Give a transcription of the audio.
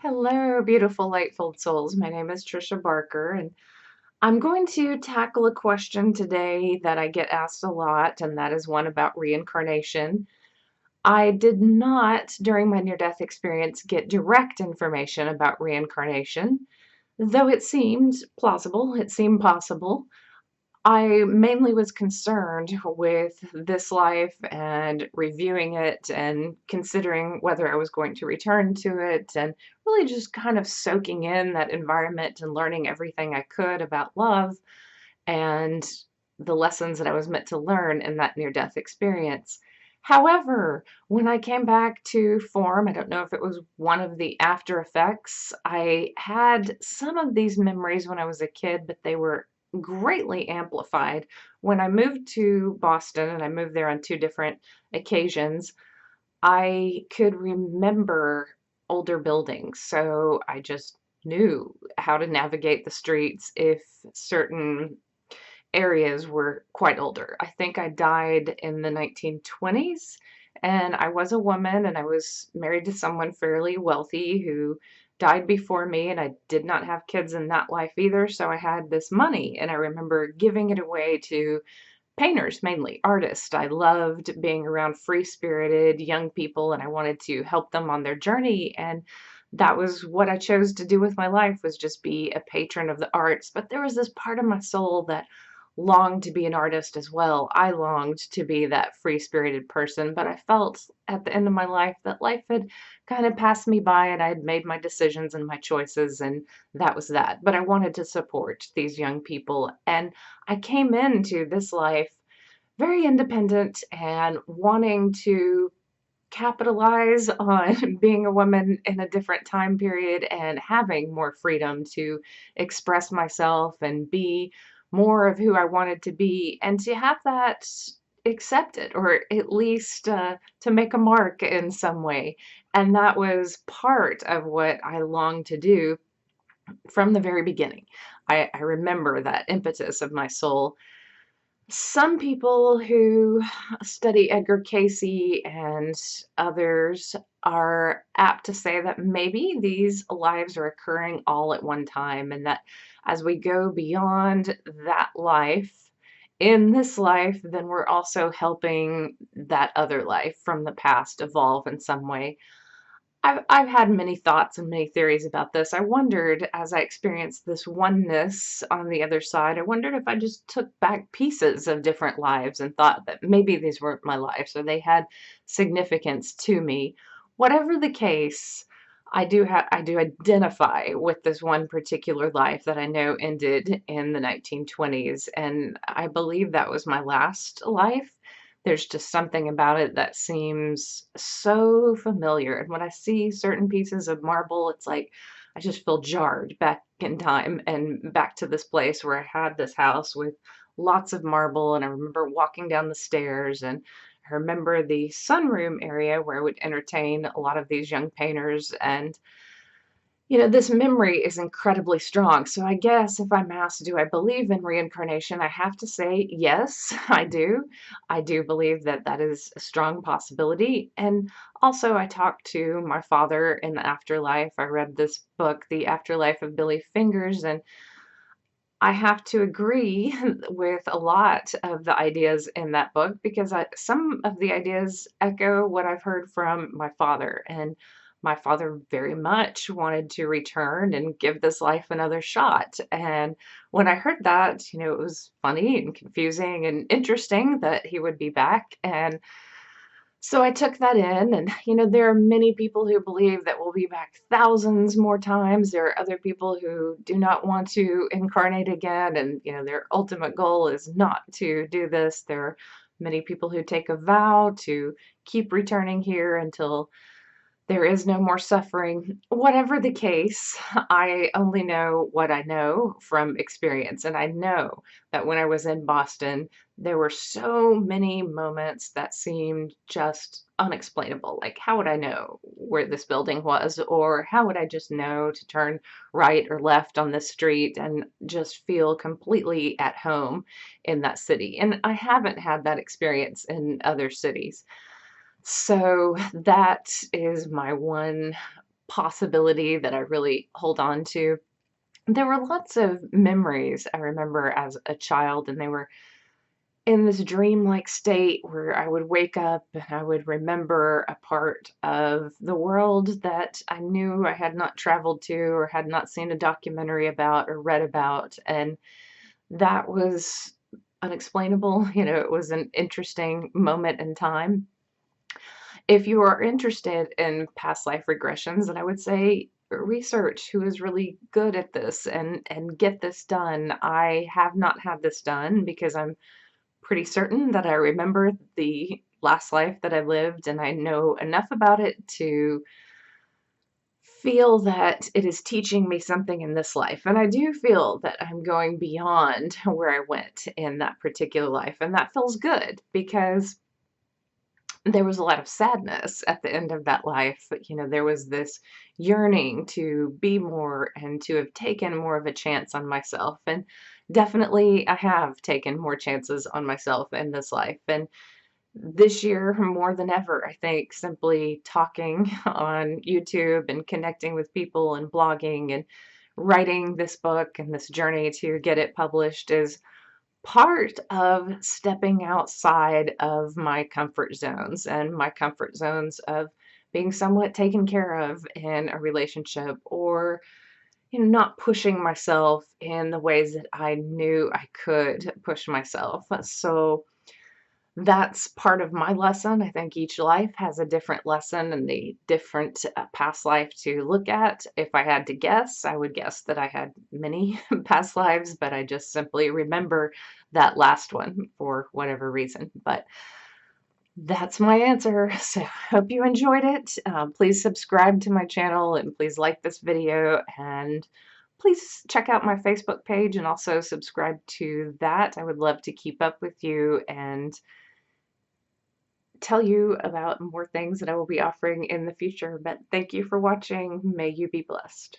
Hello, beautiful, lightful souls. My name is Trisha Barker, and I'm going to tackle a question today that I get asked a lot, and that is one about reincarnation. I did not, during my near death experience, get direct information about reincarnation, though it seemed plausible, it seemed possible. I mainly was concerned with this life and reviewing it and considering whether I was going to return to it and really just kind of soaking in that environment and learning everything I could about love and the lessons that I was meant to learn in that near death experience. However, when I came back to form, I don't know if it was one of the after effects, I had some of these memories when I was a kid, but they were greatly amplified. When I moved to Boston, and I moved there on two different occasions, I could remember older buildings. So I just knew how to navigate the streets if certain areas were quite older. I think I died in the 1920s, and I was a woman, and I was married to someone fairly wealthy who died before me, and I did not have kids in that life either, so I had this money, and I remember giving it away to painters, mainly artists. I loved being around free-spirited young people, and I wanted to help them on their journey, and that was what I chose to do with my life, was just be a patron of the arts. But there was this part of my soul that longed to be an artist as well. I longed to be that free-spirited person, but I felt at the end of my life that life had kind of passed me by and I had made my decisions and my choices, and that was that. But I wanted to support these young people, and I came into this life very independent and wanting to capitalize on being a woman in a different time period and having more freedom to express myself and be more of who I wanted to be, and to have that accepted, or at least to make a mark in some way. And that was part of what I longed to do from the very beginning. I remember that impetus of my soul. Some people who study Edgar Cayce and others are apt to say that maybe these lives are occurring all at one time, and that as we go beyond that life, in this life, then we're also helping that other life from the past evolve in some way. I've had many thoughts and many theories about this. I wondered, as I experienced this oneness on the other side, I wondered if I just took back pieces of different lives and thought that maybe these weren't my lives or they had significance to me. Whatever the case, I do identify with this one particular life that I know ended in the 1920s, and I believe that was my last life. There's just something about it that seems so familiar, and when I see certain pieces of marble, it's like I just feel jarred back in time and back to this place where I had this house with lots of marble, and I remember walking down the stairs, and I remember the sunroom area where I would entertain a lot of these young painters, and this memory is incredibly strong. So I guess if I'm asked, do I believe in reincarnation? I have to say, yes, I do. I do believe that that is a strong possibility. And also, I talked to my father in the afterlife. I read this book, The Afterlife of Billy Fingers, and I have to agree with a lot of the ideas in that book because some of the ideas echo what I've heard from my father. And my father very much wanted to return and give this life another shot. And when I heard that, it was funny and confusing and interesting that he would be back. And so I took that in, and there are many people who believe that we'll be back thousands more times. There are other people who do not want to incarnate again, and their ultimate goal is not to do this. There are many people who take a vow to keep returning here until there is no more suffering. Whatever the case, I only know what I know from experience. And I know that when I was in Boston, there were so many moments that seemed just unexplainable. Like, how would I know where this building was? Or how would I just know to turn right or left on this street and just feel completely at home in that city? And I haven't had that experience in other cities. So that is my one possibility that I really hold on to. There were lots of memories I remember as a child, and they were in this dreamlike state where I would wake up and I would remember a part of the world that I knew I had not traveled to or had not seen a documentary about or read about. And that was unexplainable. It was an interesting moment in time. If you are interested in past life regressions, then I would say research who is really good at this and get this done. I have not had this done because I'm pretty certain that I remember the last life that I lived and I know enough about it to feel that it is teaching me something in this life. And I do feel that I'm going beyond where I went in that particular life. And that feels good because there was a lot of sadness at the end of that life. There was this yearning to be more and to have taken more of a chance on myself. And definitely I have taken more chances on myself in this life. And this year, more than ever, I think simply talking on YouTube and connecting with people and blogging and writing this book and this journey to get it published is part of stepping outside of my comfort zones and my comfort zones of being somewhat taken care of in a relationship, or not pushing myself in the ways that I knew I could push myself. So that's part of my lesson. I think each life has a different lesson and a different past life to look at. If I had to guess, I would guess that I had many past lives, but I just simply remember that last one for whatever reason. But that's my answer. So I hope you enjoyed it. Please subscribe to my channel and please like this video, and please check out my Facebook page and also subscribe to that. I would love to keep up with you and tell you about more things that I will be offering in the future. But thank you for watching. May you be blessed.